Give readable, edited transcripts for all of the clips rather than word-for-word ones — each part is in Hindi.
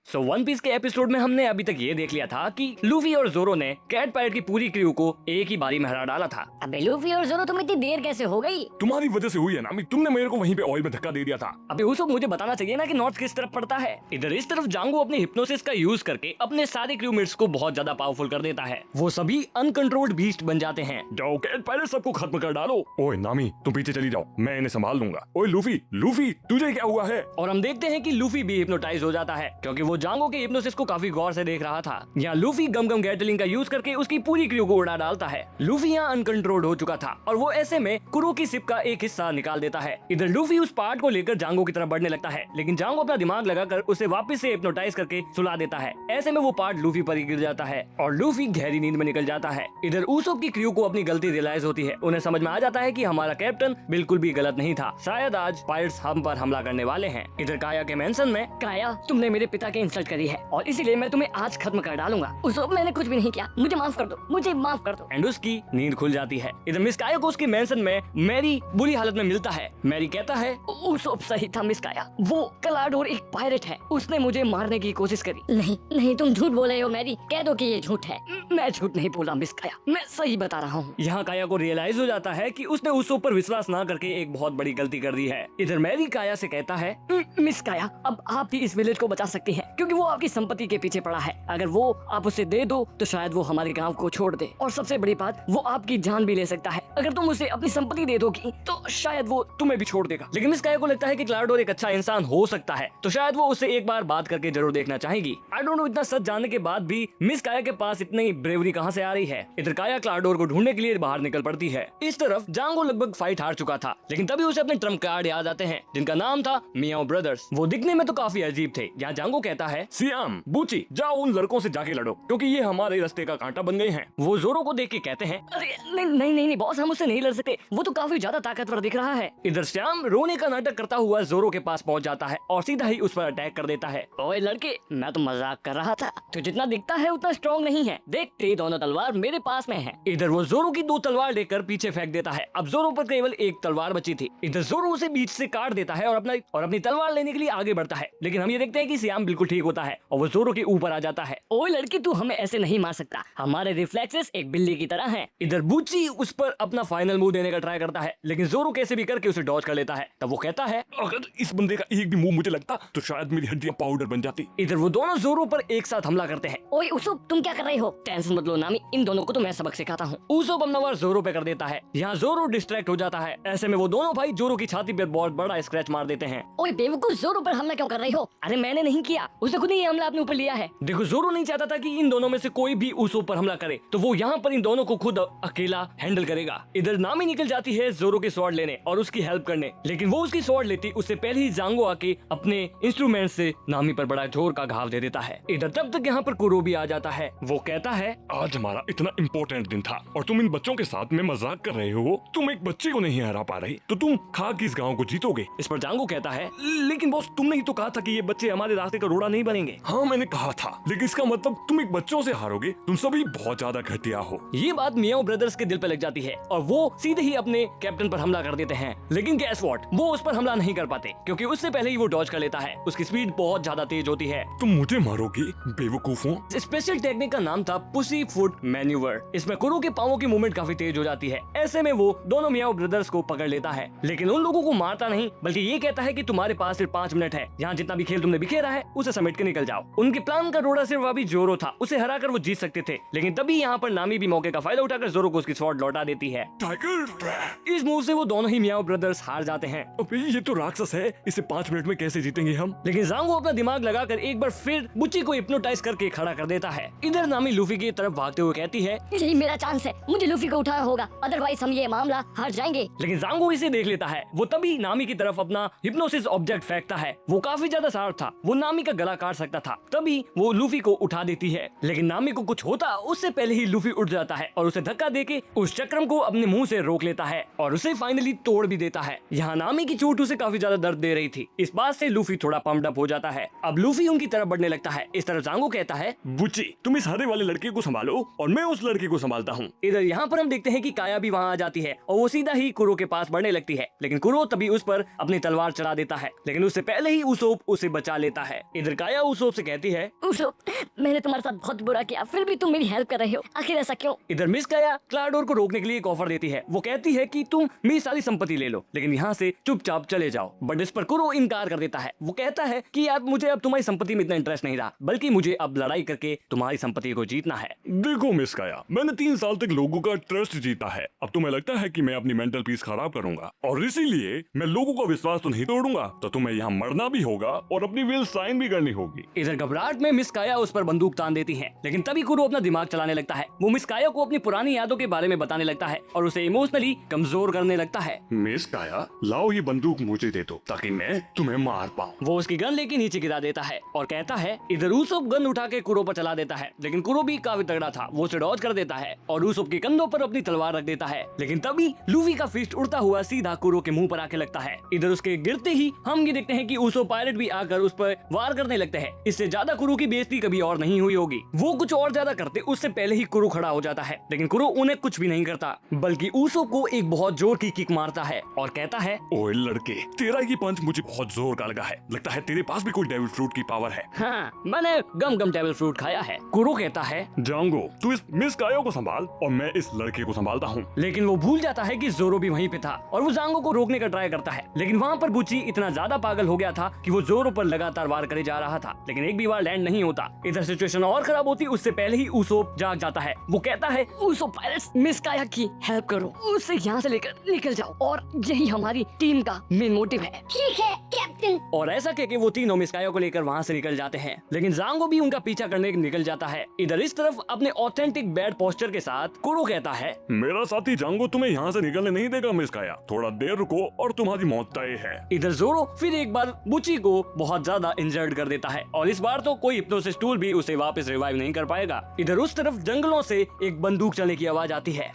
सो वन पीस के एपिसोड में हमने अभी तक ये देख लिया था कि लूफी और जोरो ने कैट पायरेट की पूरी क्रू को एक ही बारी में हरा डाला था। अबे लूफी और जोरो तुम इतनी देर कैसे हो गई? तुम्हारी वजह से हुई है नामी, तुमने मेरे को वहीं पे ऑयल में धक्का दे दिया था। अबे उस वक्त मुझे बताना चाहिए ना कि नॉर्थ किस तरफ पड़ता है। इधर इस तरफ जांगो अपने हिप्नोसिस का यूज करके अपने सारे क्रूमेट्स को बहुत ज्यादा पावरफुल कर देता है। वो सभी अनकंट्रोल्ड बीस्ट बन जाते हैं। जाओ कैट पायरेट सबको खत्म कर डालो। ओए नामी तुम पीछे चली जाओ, मैं इन्हें संभाल लूंगा। ओए लूफी लूफी तुझे क्या हुआ है? और हम देखते हैं कि लूफी भी हिप्नोटाइज हो जाता है क्योंकि वो जांगो के हिप्नोसिस को काफी गौर से देख रहा था। यहाँ लूफी गम गम गैटलिंग का यूज करके उसकी पूरी क्रू को उड़ा डालता है। लूफी यहाँ अनकंट्रोल्ड हो चुका था और वो ऐसे में कुरो की सिप का एक हिस्सा निकाल देता है। इधर लूफी उस पार्ट को लेकर जांगो की तरफ बढ़ने लगता है, लेकिन जांगो अपना दिमाग लगाकर उसे वापस से हिप्नोटाइज करके सुला देता है। ऐसे में वो पार्ट लूफी पर ही गिर जाता है और लूफी गहरी नींद में निकल जाता है। इधर उसोप की क्रू को अपनी गलती रियलाइज होती है। उन्हें समझ में आ जाता है कि हमारा कैप्टन बिल्कुल भी गलत नहीं था, शायद आज पायरेट्स हम पर हमला करने वाले हैं। इधर काया के मेंशन में, काया तुमने मेरे पिता की इंसल्ट करी है और इसीलिए मैं तुम्हें आज खत्म कर डालूंगा। उसको मैंने कुछ भी नहीं किया, मुझे माफ कर दो, मुझे माफ कर दो। एंड उसकी नींद खुल जाती है। इधर मिस काया को उसकी मेंशन में मैरी बुरी हालत में मिलता है। मैरी कहता है उसोप सही था मिस काया, वो क्लाडोर एक पायरेट है, उसने मुझे मारने की कोशिश करी। नहीं नहीं तुम झूठ बोल रहे हो मैरी, कह दो कि ये झूठ है। मैं झूठ नहीं बोला मिस काया, मैं सही बता रहा हूँ। यहाँ काया को रियलाइज हो जाता है कि उसने उसोप पर विश्वास न करके एक बहुत बड़ी गलती कर दी है। इधर मैरी काया से कहता है मिस काया अब आप ही इस विलेज को बचा सकती हैं क्योंकि वो आपकी संपत्ति के पीछे पड़ा है। अगर वो आप उसे दे दो तो शायद वो हमारे गांव को छोड़ दे और सबसे बड़ी बात वो आपकी जान भी ले सकता है। अगर तुम उसे अपनी संपत्ति दे दोगी तो शायद वो तुम्हें भी छोड़ देगा। लेकिन मिस काया को लगता है कि क्लाडोर एक अच्छा इंसान हो सकता है, तो शायद वो उससे एक बार बात करके जरूर देखना चाहेगी। आई डोंट नो इतना सच जानने के बाद भी मिस काया के पास इतनी ब्रेवरी कहाँ से आ रही है। इधर काया क्लाडोर को ढूंढने के लिए बाहर निकल पड़ती है। इस तरफ जांगो लगभग फाइट हार चुका था, लेकिन तभी उसे अपने ट्रम्प कार्ड याद आते हैं जिनका नाम था मियाओ ब्रदर्स। वो दिखने में तो काफी अजीब थे। यहाँ जांगो कहता है सियाम बूची जाओ उन लड़कों से जाके लड़ो क्योंकि ये हमारे रास्ते का कांटा बन गए हैं। वो जोरो को देख के कहते हैं अरे नहीं नहीं नहीं बॉस, हम उससे नहीं लड़ सकते, वो तो काफी ज्यादा ताकतवर दिख रहा है। इधर श्याम रोने का नाटक करता हुआ जोरो के पास पहुंच जाता है और सीधा ही उस पर अटैक कर देता है। ओए लड़के, मैं तो मजाक कर रहा था, तू जितना दिखता है उतना स्ट्रॉन्ग नहीं है, देख तेरी दोनों तलवार मेरे पास में है। इधर वो जोरो की 2 तलवार लेकर पीछे फेंक देता है। अब जोरो पर केवल 1 तलवार बची थी। इधर जोरो उसे बीच से काट देता है और अपनी तलवार लेने के लिए आगे बढ़ता है, लेकिन हम ये देखते हैं कि श्याम बिल्कुल ठीक होता है और वो जोरो के ऊपर आ जाता है। ओए लड़की, तू हमें ऐसे नहीं मार सकता, हमारे रिफ्लेक्सेस एक बिल्ली की तरह हैं। इधर बूची उस पर अपना फाइनल मूव देने का ट्राई करता है, लेकिन जोरो कैसे भी करके उसे डॉज कर लेता है। तब वो कहता है अगर इस बंदे का एक भी मुंह मुझे लगता तो शायद मेरी हड्डियां पाउडर बन जाती। इधर वो दोनों जोरो पर एक साथ हमला करते हैं। ओए उसोप, तुम क्या कर रहे हो? टेंशन मत लो नामी, इन दोनों को तो मैं सबक सिखाता हूँ। उसोप अपना वार जोरो पे कर देता है। यहाँ जोरो डिस्ट्रैक्ट हो जाता है। ऐसे में वो दोनों भाई जोरो की छाती पर बहुत बड़ा स्क्रैच मार देते हैं। ओए बेवकूफ, जोरो पर हमला क्यों कर रही हो? अरे मैंने नहीं किया, उसने खुद ही ये हमला अपने ऊपर लिया है। देखो जोरो नहीं चाहता था कि इन दोनों में से कोई भी उसोप पर हमला करे, तो वो यहाँ पर इन दोनों को खुद अकेला हैंडल करेगा। इधर नामी निकल जाती है जोरो के स्वॉर्ड लेने और उसकी हेल्प करने, लेकिन वो उसकी स्वॉर्ड लेती उससे पहले ही जांगो आके अपने इंस्ट्रूमेंट से नामी पर बड़ा जोर का घाव दे देता है। इधर तब तक यहाँ पर कुरो भी आ जाता है। वो कहता है आज हमारा इतना इम्पोर्टेंट दिन था और तुम इन बच्चों के साथ में मजाक कर रहे हो। तुम एक बच्चे को नहीं हरा पा रही तो तुम खा के इस गाँव को जीतोगे। इस पर जांगो कहता है लेकिन बॉस, तुमने ही तो कहा था कि ये बच्चे हमारे रास्ते का रोड़ा नहीं बनेंगे। हाँ मैंने कहा था, लेकिन इसका मतलब तुम एक बच्चों से हारोगे। तुम सभी बहुत ज्यादा घटिया हो। ये बात मियाओ ब्रदर्स के दिल पे लग जाती है और वो सीधे ही अपने कैप्टन पर हमला कर देते हैं। लेकिन गैस व्हाट, वो उस पर हमला नहीं कर पाते क्योंकि उससे पहले ही वो डॉज कर लेता है। उसकी स्पीड बहुत ज्यादा तेज होती है। तुम मुझे मारोगे बेवकूफों। स्पेशल टेक्निक का नाम था पुसी फुट मैन्यूवर। इसमें कुरो के पांवों की मूवमेंट काफी तेज हो जाती है। ऐसे में वो दोनों मियाओ ब्रदर्स को पकड़ लेता है, लेकिन उन लोगों को मारता नहीं, बल्कि ये कहता है कि तुम्हारे पास सिर्फ 5 मिनट है। यहाँ जितना भी खेल तुमने बिखेरा है उसे समेट के निकल जाओ। उनके प्लान का रोड़ा सिर्फ अभी जोरो था, उसे हराकर वो जीत सकते थे, लेकिन तभी यहाँ पर नामी भी मौके का फायदा उठाकर जोरो को उसकी स्वॉर्ड लौटा देती है। टाइगर, इस मूव से वो दोनों ही मियाओ ब्रदर्स हार जाते हैं। अबे ये तो राक्षस है, इसे 5 मिनट में कैसे जीतेंगे हम। लेकिन जांगो अपना दिमाग लगाकर एक बार फिर बुच्ची को हिप्नोटाइज करके खड़ा कर देता है। इधर नामी लूफी की तरफ भागते हुए कहती है यही मेरा चांस है, मुझे लूफी को उठाना होगा, अदरवाइज हम ये मामला हार जाएंगे। लेकिन जांगो इसे देख लेता है। वो तभी नामी की तरफ अपना हिप्नोसिस ऑब्जेक्ट फेंकता है। वो काफी ज्यादा शार्प था, वो नामी का गला काट सकता था। तभी वो लूफी को उठा देती है, लेकिन नामी को कुछ होता उससे पहले ही लूफी उठ जाता है और उसे धक्का देके उस चक्रम को अपने मुंह से रोक लेता है और उसे फाइनली तोड़ भी देता है। यहाँ नामी की चोट उसे काफी ज्यादा दर्द दे रही थी। इस बात से लूफी थोड़ा पम्प्ड अप हो जाता है। अब लूफी उनकी तरफ बढ़ने लगता है। इस तरफ जांगो कहता है बुच्ची तुम इस हरे वाले लड़के को संभालो और मैं उस लड़के को संभालता हूँ। इधर यहाँ पर हम देखते हैं कि काया भी वहाँ आ जाती है और वो सीधा ही कुरो के पास बढ़ने लगती है, लेकिन कुरो तभी उस पर अपनी तलवार चढ़ा देता है, लेकिन उससे पहले ही उसोप उसे बचा लेता है। इधर काया उसोप से कहती है, उसो, मैंने तुम्हारे साथ बहुत बुरा किया, फिर भी तुम मेरी हेल्प कर रहे हो, आखिर ऐसा क्यों? इधर मिस काया क्लाडोर को रोकने के लिए एक ऑफर देती है। वो कहती है कि तुम मेरी सारी संपत्ति ले लो, लेकिन यहाँ से चुपचाप चले जाओ। बट इस पर कुरो इनकार कर देता है। वो कहता है कि यार मुझे अब तुम्हारी संपत्ति में इतना इंटरेस्ट नहीं रहा, बल्कि मुझे अब लड़ाई करके तुम्हारी संपत्ति को जीतना है। देखो मिस काया, मैंने 3 साल तक लोगों का ट्रस्ट जीता है। अब तुम्हें लगता है कि मैं अपनी मेंटल पीस खराब करूंगा, और इसीलिए मैं लोगों का विश्वास तो नहीं तोड़ूंगा। तो तुम्हें यहाँ मरना भी होगा और अपनी विल साइन भी करनी होगी। इधर घबराहट में मिस काया उस पर बंदूक तान देती है, लेकिन तभी कुरो अपना दिमाग चलाने लगता है। वो मिस काया को अपनी पुरानी यादों के बारे में बताने लगता है और उसे इमोशनली कमजोर करने लगता है। मिस काया, लाओ ये बंदूक मुझे दे दो ताकि मैं तुम्हें मार पाऊँ। वो उसकी गन लेके नीचे गिरा देता है और कहता है, इधर ऊसोप गन उठा के कुरो पर चला देता है, लेकिन कुरो भी काफी तगड़ा था। वो उसे डॉज कर देता है और ऊसोप के कंधों पर अपनी तलवार रख देता है, लेकिन तभी लूफी का फिस्ट उड़ता हुआ सीधा कुरो के मुंह पर आके लगता है। इधर उसके गिरते ही हम ये देखते हैं कि ऊसोप पायरेट भी आकर उस पर वार करने लगते हैं। इससे ज्यादा कुरो की बेइज्जती कभी और नहीं हुई होगी। वो कुछ और ज्यादा करते उससे पहले ही कुरो खड़ा हो जाता है, लेकिन कुरो उन्हें कुछ भी नहीं करता, बल्कि ऊसोप को एक बहुत जोर की किक मारता है और कहता है, ओए लड़के, तेरा ये पंच मुझे बहुत जोर का लगा है। लगता है तेरे पास भी कोई डेविल फ्रूट की पावर है। हाँ, मैंने गम गम डेविल फ्रूट खाया है। कुरो कहता है, जांगो, तू इस मिस काया को संभाल और मैं इस लड़के को संभालता हूँ। लेकिन वो भूल जाता है कि जोरो भी वहीं पे था और वो जांगो को रोकने का ट्राई करता है, लेकिन वहाँ पर बुची इतना ज्यादा पागल हो गया था कि वो जोरो पर लगातार वार करे जा रहा था, लेकिन एक भी वार लैंड नहीं होता। इधर सिचुएशन और खराब होती उससे पहले ही ऊसोप जाग जाता है। वो कहता है, उसो पायरेट्स, मिस काया की हेल्प करो, उससे यहाँ से लेकर निकल जाओ, और यही हमारी टीम का मेन मोटिव है। ठीक है कैप्टन। और ऐसा कह के वो तीनों मिस काया को लेकर वहाँ से निकल जाते हैं, लेकिन जांगो भी उनका पीछा करने निकल जाता है। इधर इस तरफ अपने ऑथेंटिक बैड पोस्चर के साथ कुरो कहता है, मेरा साथी जांगो तुम्हें यहाँ से निकलने नहीं देगा मिस काया, थोड़ा देर रुको और तुम्हारी मौत तय है। इधर जोरो फिर एक बार बुची को बहुत ज्यादा इंजर्ड कर देता है और इस बार तो कोई हिप्नोसिस टूल भी उसे वापस रिवाइव नहीं कर पाएगा। इधर उस तरफ जंगलों से एक बंदूक चलने की आवाज आती है।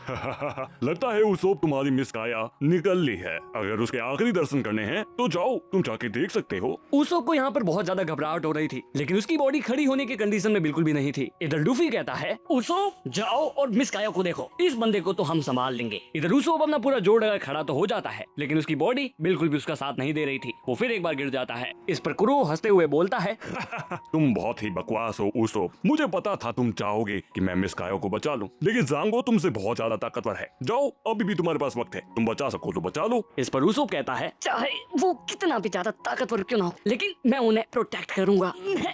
लगता है उसोप तुम्हारी मिस काया निकल ली है। अगर उसके आखिरी दर्शन करने हैं तो जाओ, तुम जाके देख सकते हो। उसोप को यहाँ पर बहुत ज्यादा घबराहट हो रही थी, लेकिन उसकी बॉडी खड़ी होने की कंडीशन में बिल्कुल भी नहीं थी। इधर लूफी कहता है, उसो जाओ और मिस काया को देखो, इस बंदे को तो हम संभाल लेंगे। इधर उसोप अपना पूरा जोड़ लगा खड़ा तो हो जाता है, लेकिन उसकी बॉडी बिल्कुल भी उसका साथ नहीं दे रही थी। वो फिर एक बार गिर जाता है। इस पर कुरो हंसते हुए बोलता है, तुम बहुत ही बकवास हो उसोप, मुझे पता था तुम चाहोगे कि मैं मिस काया को बचा लूं, लेकिन जांगो तुमसे बहुत ज्यादा ताकतवर है। जाओ, अभी भी तुम्हारे पास वक्त है, तुम बचा सको तो बचा लो। इस पर उसोप कहता है, चाहे वो कितना भी ज्यादा ताकतवर क्यों ना हो, लेकिन मैं उन्हें प्रोटेक्ट करूंगा।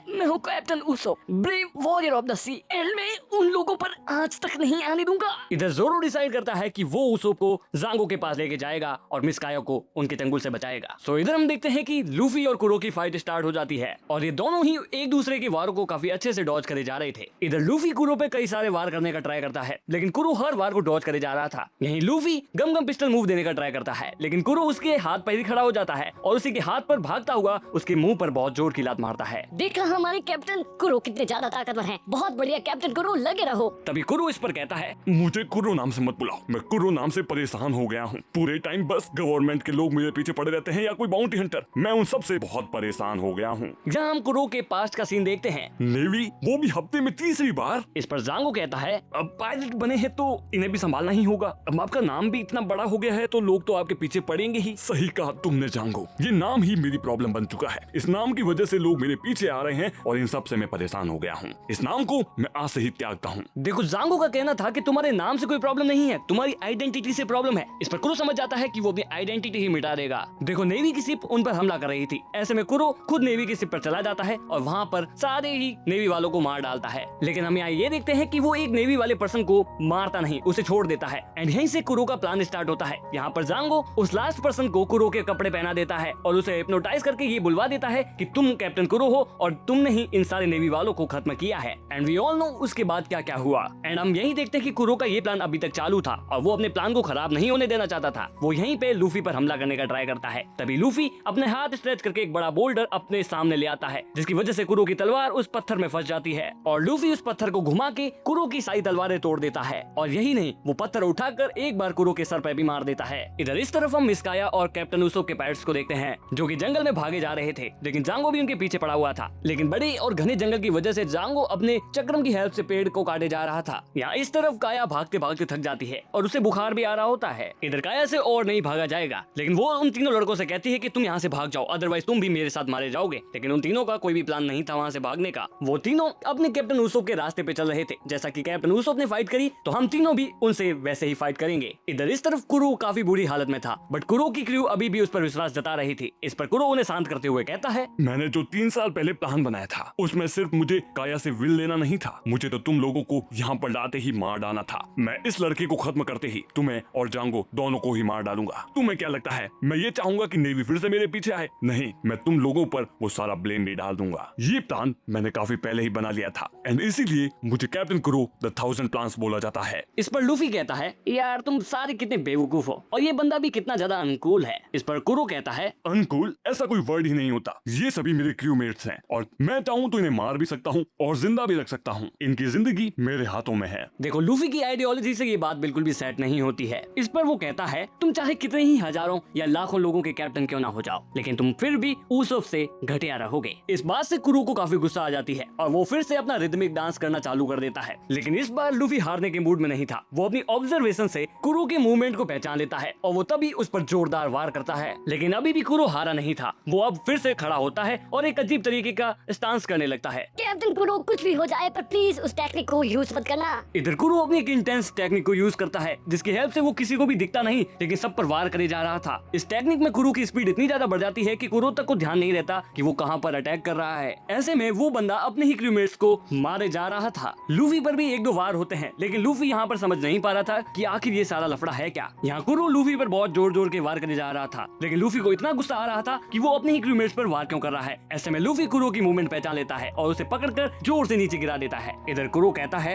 मैं हूँ captain Usopp, brave warrior of the sea, and मैं उन लोगों पर आज तक नहीं आने दूंगा। इधर जोरो डिसाइड करता है कि वो उसोप को जांगो के पास लेके जाएगा और मिस काया को उनके चंगुल से बचाएगा। सो इधर हम देखते हैं कि लूफी और कुरो की फाइट स्टार्ट हो जाती है और ये दोनों ही एक दूसरे के वारों को काफी अच्छे से डॉज करे जा रहे थे। इधर लूफी कुरो पे कई सारे वार करने का ट्राई करता है, लेकिन कुरो हर वार को डॉज करे जा रहा था। यहीं लूफी गम गम पिस्टल मूव देने का ट्राई करता है, लेकिन कुरो उसके हाथ पर ही खड़ा हो जाता है और उसी के हाथ पर भागता हुआ उसके मुंह पर बहुत जोर की लात मारता है। देखा हमारे कैप्टन कुरो कितने ज्यादा ताकतवर हैं। बहुत बढ़िया कैप्टन कुरो, लगे रहो। तभी कुरो इस पर कहता है, मुझे कुरो नाम से मत बुलाओ, मैं कुरो नाम से परेशान हो गया हूँ। पूरे टाइम बस गवर्नमेंट के लोग मुझे पीछे पड़े रहते हैं या कोई बाउंटी हंटर, मैं उन सब से बहुत परेशान हो गया हूँ। जहाँ हम कुरो के पास्ट का सीन देखते हैं, नेवी, वो भी हफ्ते में 3 बार। इस पर जांगो कहता है, अब पायलट बने हैं तो इन्हें भी संभालना ही होगा। अब आपका नाम भी इतना बड़ा हो गया है तो लोग तो आपके पीछे पड़ेंगे ही। सही कहा तुमने जांगो, ये नाम ही मेरी प्रॉब्लम बन चुका है। इस नाम की वजह से लोग मेरे पीछे आ रहे हैं और इन सब से मैं परेशान हो गया हूँ। इस नाम को मैं आज से ही त्यागता हूँ। देखो, जांगो का कहना था कि तुम्हारे नाम से कोई प्रॉब्लम नहीं है, तुम्हारी आइडेंटिटी से प्रॉब्लम है। इस पर कुरो समझ जाता है कि वो अपनी आइडेंटिटी ही मिटा देगा। देखो, नेवी की शिप उन पर हमला कर रही थी, ऐसे में कुरो खुद नेवी की शिप पर चला जाता है और वहाँ पर सारे ही नेवी वालों को मार डालता है। लेकिन हम यहाँ ये देखते हैं कि वो एक नेवी वाले पर्सन को मारता नहीं, उसे छोड़ देता है। एंड यहीं से कुरो का प्लान स्टार्ट होता है। यहाँ पर जांगो उस लास्ट पर्सन को कुरो के कपड़े पहना देता है और उसे हिप्नोटाइज करके ये बुलवा देता है कि तुम कैप्टन कुरो हो और तुमने ही इन सारे नेवी वालों को खत्म किया है। एंड वी ऑल नो उसके बाद क्या क्या हुआ। एंड हम यही देखते हैं कि कुरो का ये प्लान अभी तक चालू था और वो अपने प्लान को खराब नहीं होने देना चाहता था। वो यहीं पे लूफी पर हमला करने का ट्राई करता है। तभी लूफी अपने हाथ स्ट्रेच करके एक बड़ा बोल्डर अपने सामने ले आता है, जिसकी वजह से कुरो की तलवार उस पत्थर में फंस जाती है और लूफी उस पत्थर को घुमा के कुरो की सारी तलवारें तोड़ देता है। और यही नहीं, वो पत्थर उठाकर एक बार कुरो के सर पे भी मार देता है। इधर इस तरफ हम मिस काया और कैप्टन उसोप के पायरेट्स को देखते हैं, जो कि जंगल में भागे जा रहे थे, लेकिन जांगो भी उनके पीछे पड़ा हुआ था। लेकिन बड़े और घने जंगल की वजह से जांगो अपने चक्रम की हेल्प से पेड़ को काटे जा रहा था। यहाँ इस तरफ काया भागते भागते थक जाती है और उसे बुखार भी आ रहा होता है। इधर काया से और नहीं भागा जाएगा, लेकिन वो उन तीनों लड़कों से कहती है कि तुम यहाँ से भाग जाओ, अदरवाइज तुम भी मेरे साथ मारे जाओगे। लेकिन उन तीनों तीनों का कोई भी प्लान नहीं था वहाँ से भागने का। वो तीनों अपने कैप्टन ऊसोप के रास्ते पे चल रहे थे। जैसा कि कैप्टन ऊसोप ने फाइट करी तो हम तीनों भी उनसे वैसे ही फाइट करेंगे। इधर इस तरफ कुरो काफी बुरी हालत में था, बट कुरो की क्रू अभी भी उस पर विश्वास जता रही थी। इस पर कुरो उन्हें शांत करते हुए कहता है, मैंने जो 3 साल पहले प्लान बनाया था उसमें सिर्फ मुझे काया से विल लेना नहीं था, मुझे तो तुम लोगों को यहाँ पर लाते ही मार डालना था। मैं इस लड़के को खत्म करते ही तुम्हें और जांगो दोनों को ही मार डालूंगा। तुम्हें क्या लगता है मैं ये चाहूंगा कि नेवी फिर से मेरे पीछे आए? नहीं, मैं तुम लोगों पर वो सारा ब्लेम भी डाल दूंगा। ये प्लान मैंने काफी पहले ही बना लिया था एंड इसीलिए मुझे कैप्टन कुरो द 1000 प्लान्स बोला जाता है। इस पर लूफी कहता है, यार तुम सारे कितने बेवकूफ हो और ये बंदा भी कितना ज्यादा अनुकूल है। इस पर कुरो कहता है, अनुकूल ऐसा कोई वर्ड ही नहीं होता, ये सभी मेरे क्रूमेट्स हैं और मैं चाहूँ तो इन्हें मार भी सकता हूँ और जिंदा भी रख सकता हूँ। इनकी जिंदगी मेरे हाथों में है। देखो लूफी की आइडियोलॉजी से ये बात बिल्कुल भी सेट नहीं होती है। इस पर वो कहता है, तुम चाहे कितने ही हजारों या लाखों लोगों के कैप्टन क्यों ना हो जाओ, लेकिन तुम फिर भी ऊसोप से घटिया रहोगे। इस बात से कुरो को काफी गुस्सा आ जाती है और वो फिर से अपना रिदमिक डांस करना चालू कर देता है। लेकिन इस बार लूफी हारने के मूड में नहीं था। वो अपनी ऑब्जर्वेशन से कुरो के मूवमेंट को पहचान लेता है और वो तभी उस पर जोरदार वार करता है। लेकिन अभी भी कुरो हारा नहीं था। वो अब फिर से खड़ा होता है और एक अजीब तरीके का स्टांस करने लगता है। कैप्टन कुरो कुछ भी हो जाए पर प्लीज उस टेक्निक को यूज मत करना। इधर कुरो अपनी एक इंटेंस टेक्निक को यूज करता है जिसकी हेल्प से वो किसी को भी दिखता नहीं लेकिन सब पर वार करे जा रहा था। इस टेक्निक में कुरो की स्पीड इतनी ज्यादा बढ़ जाती है कि कुरो तक को ध्यान नहीं रहता कि वो कहां पर अटैक कर रहा है। ऐसे में वो बंदा अपने ही क्रूमेट्स को मारे जा रहा था। लूफी पर भी एक दो वार होते हैं लेकिन लूफी यहाँ पर समझ नहीं पा रहा था कि आखिर ये सारा लफड़ा है क्या। यहाँ कुरो लूफी पर बहुत जोर जोर के वार करे जा रहा था लेकिन लूफी को इतना गुस्सा आ रहा था कि वो अपने ही क्रूमेट्स पर वार क्यों कर रहा है। ऐसे में लूफी कुरो की मूवमेंट पहचान लेता है और उसे पकड़कर जोर से नीचे गिरा देता है। इधर कुरो कहता है,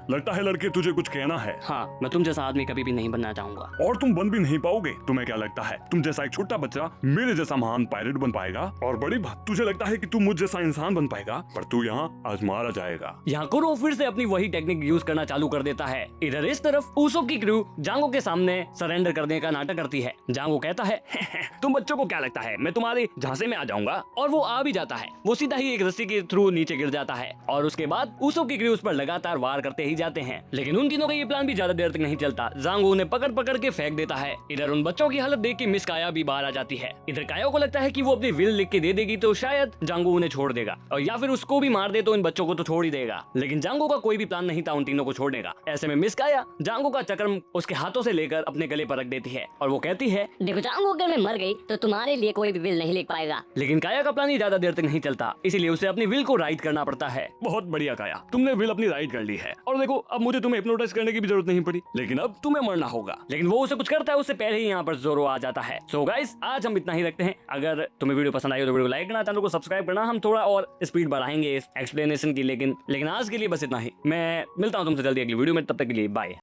लगता है लड़के तुझे कुछ कहना है। हाँ, मैं तुम जैसा आदमी कभी भी नहीं बनना चाहूंगा और तुम बन भी नहीं पाओगे। तुम्हें क्या लगता है तुम जैसा एक छोटा बच्चा मेरे जैसा महान पायलट बन पाएगा? और बड़ी बात, तुझे लगता है कि तू मुझ जैसा इंसान बन पाएगा? पर तू यहाँ आज मारा जाएगा। यहाँ कुरो फिर से अपनी वही टेक्निक यूज करना चालू कर देता है। इधर इस तरफ ऊसोप की क्रू जांगो के सामने सरेंडर करने का नाटक करती है। जांगो कहता है, तुम बच्चों को क्या लगता है मैं तुम्हारे झांसे में आ जाऊंगा? और वो आ भी जाता है। वो सीधा ही एक रस्सी के थ्रू नीचे गिर जाता है और उसके बाद ऊसोप की क्रू उस पर लगातार वार करते ही जाते हैं। लेकिन उन तीनों का ये प्लान भी ज्यादा देर तक नहीं चलता। जांगो उन्हें पकड़ पकड़ के फेंक देता है। इधर उन बच्चों की हालत देख के मिस काया भी बाहर आ जाती है। इधर काया को लगता है कि वो अपनी विल लिख के दे देगी तो शायद जांगो उन्हें छोड़ देगा और या फिर उसको भी मार दे तो इन बच्चों को तो छोड़ ही देगा। लेकिन जांगो का कोई भी प्लान नहीं था उन तीनों को छोड़ने का। ऐसे में मिस काया जांगो का चक्रम उसके हाथों से लेकर अपने गले पर रख देती है और वो कहती है, देखो जांगो अगर मैं मर गई तो तुम्हारे लिए कोई भी विल नहीं लिख पाएगा। लेकिन काया का प्लान ही ज्यादा देर तक नहीं चलता, इसीलिए उसे अपनी विल को राइट करना पड़ता है। बहुत बढ़िया काया, तुमने विल अपनी राइट कर ली है और देखो अब मुझे तुम्हें हिप्नोटाइज करने की भी जरूरत नहीं पड़ी। लेकिन अब तुम्हें मरना होगा। लेकिन वो उसे कुछ करता है उससे पहले ही यहाँ पर जोरो आ जाता है। सो गाइस आज हम इतना ही रखते हैं। अगर तुम्हें वीडियो पसंद आई हो तो वीडियो को लाइक करना, चैनल को सब्सक्राइब करना। हम थोड़ा और स्पीड बढ़ाएंगे इस एक्सप्लेनेशन की, लेकिन आज के लिए बस इतना ही। मैं मिलता हूँ तुमसे जल्दी अगली वीडियो में, तब तक के लिए बाय।